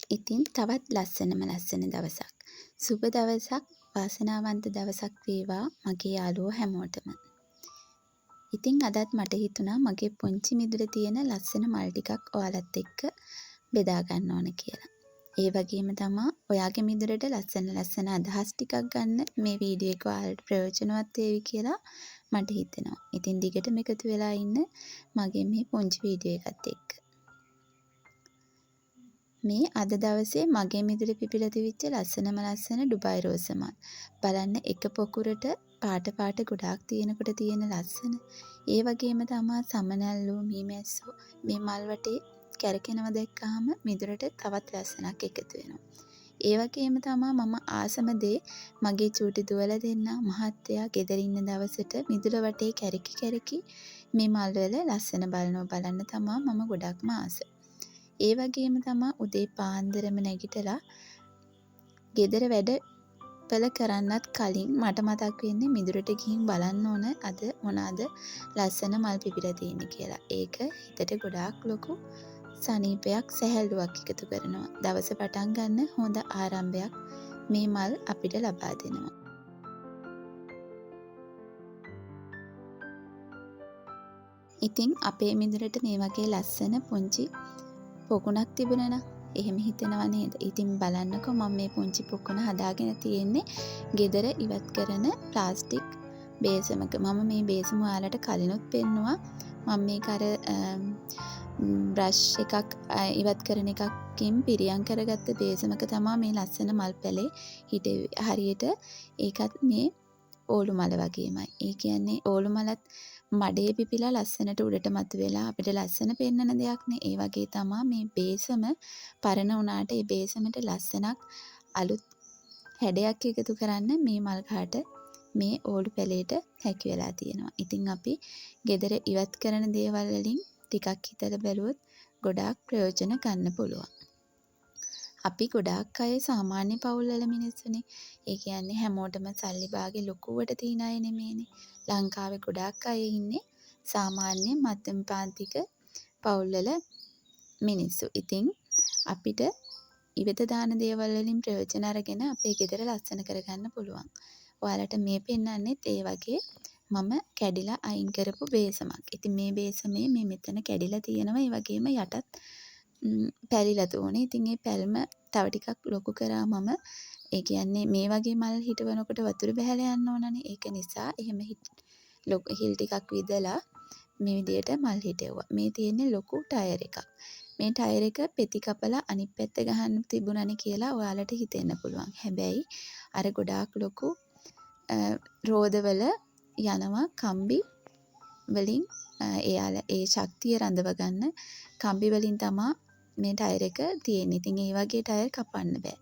ඉතින් තවත් ලස්සන දවසක්. සුබ දවසක්, වාසනාවන්ත දවසක් වේවා මගේ යාළුවෝ හැමෝටම. ඉතින් අදත් මට හිතුණා මගේ පුංචි මිදුලේ තියෙන ලස්සන මල් ටිකක් ඔයාලත් එක්ක බෙදා ගන්න ඕන කියලා. ඒ වගේම තමයි ඔයාගේ මිදුලට ලස්සන අදහස් ටිකක් ගන්න මේ වීඩියෝ එක ඔයාලට ප්‍රයෝජනවත් වේවි කියලා මට හිතෙනවා. ඉතින් දිගටම එකතු වෙලා ඉන්න මගේ මේ පුංචි වීඩියෝ එකත් එක්ක. මේ අද දවසේ මගේ මිදුලේ පිපිලා තිබිච්ච ලස්සන ඩුබායි රෝස මල්. බලන්න එක පොකුරට පාට ගොඩාක් තියෙනකොට තියෙන ලස්සන. ඒ වගේම තමයි සමනැල්ලෝ මීමැස්සෝ මේ මල් වටේ කැරකෙනව දැක්කහම මිදුලට තවත් ලස්සනක් එකතු වෙනවා. ඒ වගේම තමයි මම ආසම දේ මගේ චූටි දුවලා දෙන්න මහත්තයා ගෙදර ඉන්න දවසට මිදුල වටේ කැරකි මේ මල් වල ලස්සන බලන්න තමයි මම ගොඩක්ම ආස. ඒ වගේම තමයි උදේ පාන්දරම නැගිටලා ගෙදර වැඩ පළ කරන්නත් කලින් මට මතක් වෙන්නේ මිදුලට ගිහින් බලන්න ඕන අද මොනවාද ලස්සන මල් පිපිලා තියෙන්නේ කියලා. ඒක හිතට ගොඩාක් ලොකු සනීපයක් සැහැල්ලුවක් එකතු කරනවා. දවස පටන් ගන්න හොඳ ආරම්භයක් මේ මල් අපිට ලබා දෙනවා. ඉතින් අපේ මිදුලට මේ වගේ ලස්සන පුංචි පොකුණක් තිබුණා නම් එහෙම හිතෙනව නේද? ඉතින් බලන්නකෝ මම මේ පුංචි පොකුණ හදාගෙන තියෙන්නේ ගෙදර ඉවත් කරන ප්ලාස්ටික් බේසමක. මම මේ බේසම ඔයාලට කලිනුත් පෙන්නුවා. මම මේක අර බ්‍රෂ් එකක් ඉවත් කරන එකකින් පිරියම් කරගත්ත බේසමක තමයි මේ ලස්සන මල් පැලේ හිටෙව්වේ. හරියට ඒකත් මේ ඕලු මල වගේමයි. ඒ කියන්නේ ඕලු මලත් මඩේ පිපිලා ලස්සනට උඩට මතුවෙලා අපිට ලස්සන පෙන්නන දෙයක් නේ. ඒ වගේ තමයි මේ බේසම පරණ වුණාට ඒ බේසමට ලස්සනක් අලුත් හැඩයක් එකතු කරන්න මේ මල් කහට මේ ඕලු පැලේට හැකි වෙලා තියෙනවා. ඉතින් අපි ගෙදර ඉවත් කරන දේවල් වලින් ටිකක් හිතලා බැලුවොත් ගොඩාක් ප්‍රයෝජන ගන්න පුළුවන්. අපි ගොඩාක් අය සාමාන්‍ය පවුල් වල මිනිස්සුනේ. ඒ කියන්නේ හැමෝටම සල්ලි බාගේ ලොකුවට තියෙන අය නෙමෙයිනේ. ලංකාවේ ගොඩාක් අය ඉන්නේ සාමාන්‍ය මධ්‍යම පාන්තික පවුල් වල මිනිස්සු. ඉතින් අපිට ඉවත දාන දේවල් වලින් ප්‍රයෝජන අරගෙන අපේ ගෙදර ලස්සන කරගන්න පුළුවන්. ඔයාලට මේ පෙන්නන්නෙත් ඒ වගේ මම කැඩිලා අයින් කරපු බේසමක්. ඉතින් මේ බේසමේ මේ මෙතන කැඩිලා තියෙනවා. ඒ වගේම යටත් පැලිලා තුනේ. ඉතින් ඒ පැල්ම තව ටිකක් ලොකු කරා මම. ඒ කියන්නේ මේ වගේ මල් හිටවනකොට වතුර බහැලා යන්න ඕනනේ. ඒක නිසා එහෙම හිල් ටිකක් විදලා මේ විදියට මල් හිටෙව්වා. මේ තියෙන්නේ ලොකු ටයර් එකක්. මේ ටයර් එක පෙති කපලා අනිත් පැත්ත ගහන්න තිබුණානේ කියලා ඔයාලට හිතෙන්න පුළුවන්. හැබැයි අර ගොඩාක් ලොකු රෝදවල යනවා කම්බි වලින් ඒ ශක්තිය රඳව ගන්න කම්බි වලින් තමයි මේ ටයර් එක තියෙන්නේ. ඉතින් ඒ වගේ ටයර් කපන්න බෑ.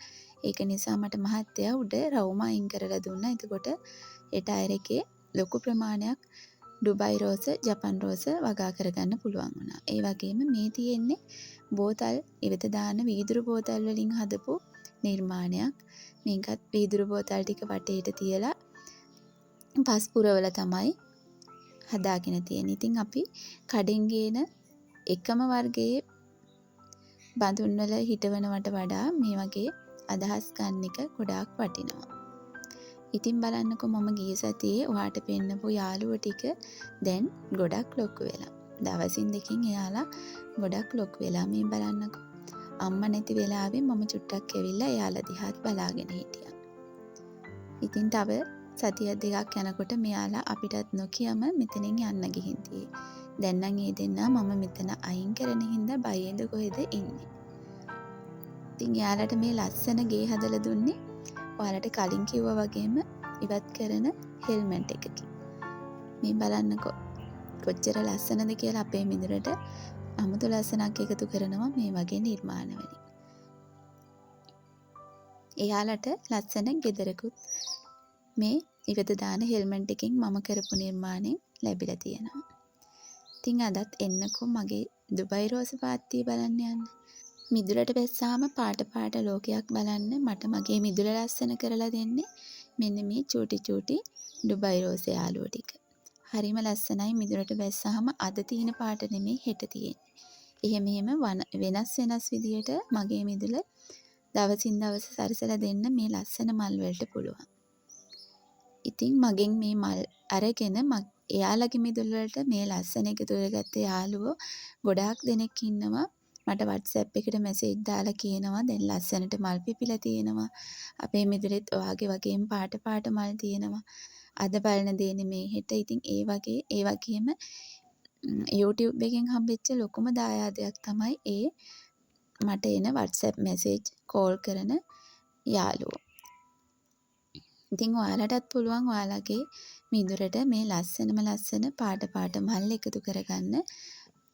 ඒක නිසා මට මහත්තයා උඩ රවුම අයින් කරලා දුන්නා. එතකොට ඒ ටයර් එකේ ලොකු ප්‍රමාණයක් ඩුබායි රෝස, ජපන් රෝස වගා කරගන්න පුළුවන් වුණා. ඒ වගේම මේ තියෙන්නේ බෝතල් ඉවත දාන වීදුරු බෝතල් වලින් හදපු නිර්මාණයක්. මේකත් වීදුරු බෝතල් ටික වටේට තියලා පස් පුරවල තමයි හදාගෙන තියෙන්නේ. ඉතින් අපි කඩෙන් ගේන එකම වර්ගයේ බඳුන් වල හිටවනවට වඩා මේ වගේ අදහස් ගන්න එක ගොඩාක් වටිනවා. ඉතින් බලන්නකෝ මම ගිය සතියේ ඔයාට පෙන්නපු යාළුවෝ ටික දැන් ගොඩක් ලොකු වෙලා. දවසින් දෙකකින් එයාලා ගොඩක් ලොකු වෙලා. මේ බලන්නකෝ. අම්මා නැති වෙලාවේ මම චුට්ටක් ඇවිල්ලා එයාලා දිහාත් බලාගෙන හිටියා. ඉතින් තව සතිය දෙකක් යනකොට මෙයාලා අපිටත් නොකියම මෙතනින් යන්න ගිහින් තියේ. දැන් නම් ඒ දෙන්නා මම මෙතන අයින් කරන හින්දා බයෙන්ද කොහෙද ඉන්නේ. ඉතින් එයාලට මේ ලස්සන ගේ හදලා දුන්නේ ඔයාලට කලින් කිව්වා වගේම ඉවත් කරන හෙල්මට් එකකින්. මේ බලන්නකෝ කොච්චර ලස්සනද කියලා අපේ මිදුලට අමුතු ලස්සනක් එකතු කරනවා මේ වගේ නිර්මාණ වලින්. එයාලට ලස්සන ගෙදරකුත් මේ ඉවත දාන හෙල්මට් එකකින් මම කරපු නිර්මාණයෙන් ලැබිලා තියෙනවා. ඉතින් අදත් එන්නකෝ මගේ ඩුබායි රෝස පාත්තිය බලන්න යන්න. මිදුලට බැස්සාම පාට ලෝකයක් බලන්න මට මගේ මිදුල ලස්සන කරලා දෙන්නේ මෙන්න මේ චූටි ඩුබායි රෝස යාළුවෝ ටික. හරිම ලස්සනයි මිදුලට බැස්සාම අද තියෙන පාට නෙමෙයි හෙට තියෙන්නේ. එහෙම වෙනස් විදියට මගේ මිදුල දවසින් දවස සරසලා දෙන්න මේ ලස්සන මල් වලට පුළුවන්. ඉතින් මගෙන් මේ මල් අරගෙන එයාලගේ මිදුල් වලට මේ ලස්සන එකතු කරගත්ත යාළුවෝ ගොඩාක් දෙනෙක් ඉන්නවා. මට WhatsApp එකට මැසේජ් දාලා කියනවා දැන් ලස්සනට මල් පිපිලා තියෙනවා. අපේ මිදුලෙත් ඔයාගේ වගේම පාට මල් තියෙනවා. අද බලන දේ නෙමේ හෙට. ඉතින් ඒ වගේම YouTube එකෙන් හම්බෙච්ච ලොකුම දායාදයක් තමයි ඒ මට එන WhatsApp මැසේජ් කෝල් කරන යාළුවෝ. ඉතින් ඔයාලටත් පුළුවන් ඔයාලගේ මිදුලට මේ ලස්සන පාට මල් එකතු කරගන්න.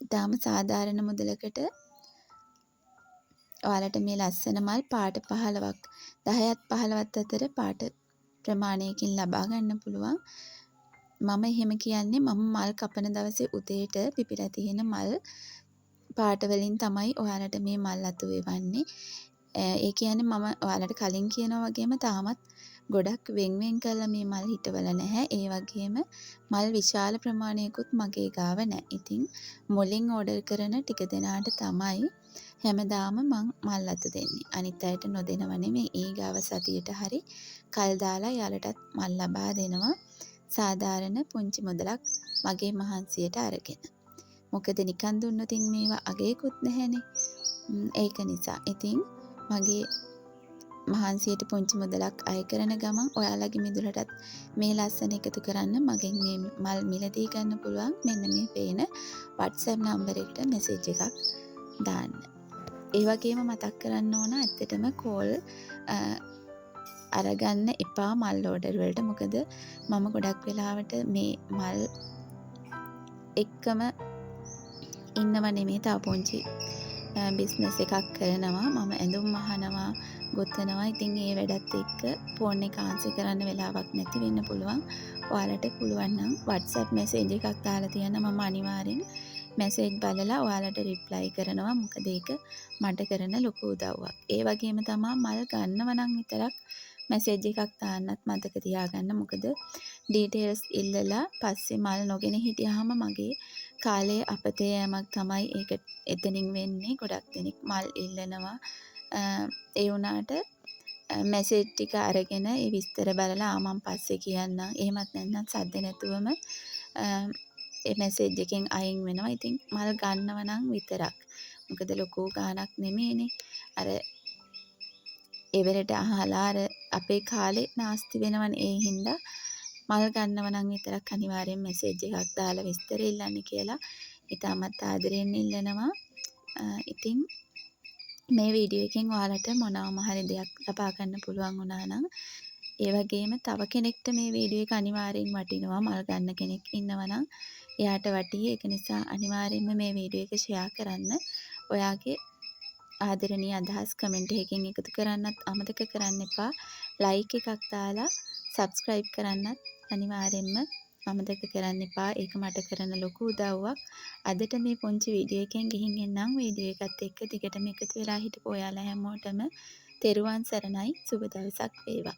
ඊටාම සාධාරණ මුදලකට ඔයාලට මේ ලස්සන මල් පාට 15ක් 10ත් 15ත් අතර පාට ප්‍රමාණයකින් ලබා ගන්න පුළුවන්. මම එහෙම කියන්නේ මම මල් කපන දවසේ උදේට පිපිලා තියෙන මල් පාට වලින් තමයි ඔයාලට මේ මල් අතු එවන්නේ. ඒ කියන්නේ මම ඔයාලට කලින් කියනා වගේම තාමත් ගොඩක් වෙන් කරලා මේ මල් හිටවලා නැහැ. ඒ වගේම මල් විශාල ප්‍රමාණයකුත් මගේ ගාව නැහැ. ඉතින් මුලින් ඕඩර් කරන ටික දෙනාට තමයි හැමදාම මං මල් අතු දෙන්නේ. අනිත් අයට නොදෙනව නෙමෙයි. ඊගාව සතියට හරි කල් දාලා යාලටත් මල් ලබා දෙනවා. සාධාරණ පුංචි මුදලක් මගේ මහන්සියට අරගෙන. මොකද නිකන් දුන්නොත් මේවා අගේකුත් නැහැනේ. ඒක නිසා. ඉතින් මගේ මහන්සියට පුංචි මුදලක් අය කරන ගමන් ඔයාලගේ මිදුලටත් මේ ලස්සන එකතු කරන්න මගෙන් මේ මල් මිලදී ගන්න පුළුවන්. මෙන්න මේ පේන WhatsApp නම්බර් එකට මැසේජ් එකක් දාන්න. ඒ වගේම මතක් කරන්න ඕන ඇත්තටම කෝල් අරගන්න එපා මල් ඕඩර් වලට. මොකද මම ගොඩක් වෙලාවට මේ මල් එක්කම ඉන්නව නෙමෙයි තව පුංචි බිස්නස් එකක් කරනවා. මම ඇඳුම් අහනවා, ගොතනවා. ඉතින් ඒ වැඩත් එක්ක ෆෝන් එක ආන්සර් කරන්න වෙලාවක් නැති වෙන්න පුළුවන්. ඔයාලට පුළුවන් නම් WhatsApp මැසේජ් එකක් දාලා තියන්න. මම අනිවාර්යෙන් මැසේජ් බලලා ඔයාලට රිප්ලයි කරනවා. මොකද ඒක මට කරන ලොකු උදව්වක්. ඒ වගේම තමයි මල් ගන්නව නම් විතරක් මැසේජ් එකක් දාන්නත් මතක තියාගන්න. මොකද ඩීටේල්ස් ඉල්ලලා පස්සේ මල් නොගෙන හිටියාම මගේ කාලේ අපතේ යෑමක් තමයි ඒක එතනින් වෙන්නේ. ගොඩක් දෙනෙක් මල් ඉල්ලනවා. ඒ වුණාට මැසේජ් ටික අරගෙන ඒ විස්තර බලලා මම පස්සේ කියන්නම්. එහෙමත් නැත්නම් සද්ද නැතුවම ඒ මැසේජ් එකෙන් අයින් වෙනවා. ඉතින් මල් ගන්නව නම් විතරක්. මොකද ලොකු ගාණක් නෙමෙයිනේ. අර එවලට අහලා අර අපේ කාලේ නාස්ති වෙනවනේ. ඒ හින්දා මල් ගන්නව නම් විතරක් අනිවාර්යෙන් මැසේජ් එකක් දාලා විස්තර ඉල්ලන්න කියලා ඉතාමත් ආදරෙන් ඉල්ලනවා. ඉතින් මේ වීඩියෝ එකෙන් ඔයාලට මොනවාම හරි දෙයක් ලබා ගන්න පුළුවන් වුණා නම් ඒ වගේම තව කෙනෙක්ට මේ වීඩියෝ එක අනිවාර්යෙන් වටිනවා. මල් ගන්න කෙනෙක් ඉන්නවා නම් එයාට වටී. ඒක නිසා අනිවාර්යෙන්ම මේ වීඩියෝ එක ෂෙයා කරන්න. ඔයාගේ ආදරණීය අදහස් කමෙන්ට් එකකින් එකතු කරන්නත් අමතක කරන්න එපා. ලයික් එකක් දාලා සබ්ස්ක්‍රයිබ් කරන්නත් අනිවාර්යෙන්ම අමතක කරන්න එපා. ඒක මට කරන ලොකු උදව්වක්. අදට මේ පුංචි වීඩියෝ එකෙන් ගිහින් එන්නම්. වීඩියෝ එකත් එක්ක දිගටම එකතු වෙලා හිටපු ඔයාලා හැමෝටම තෙරුවන් සරණයි. සුබ දවසක් වේවා.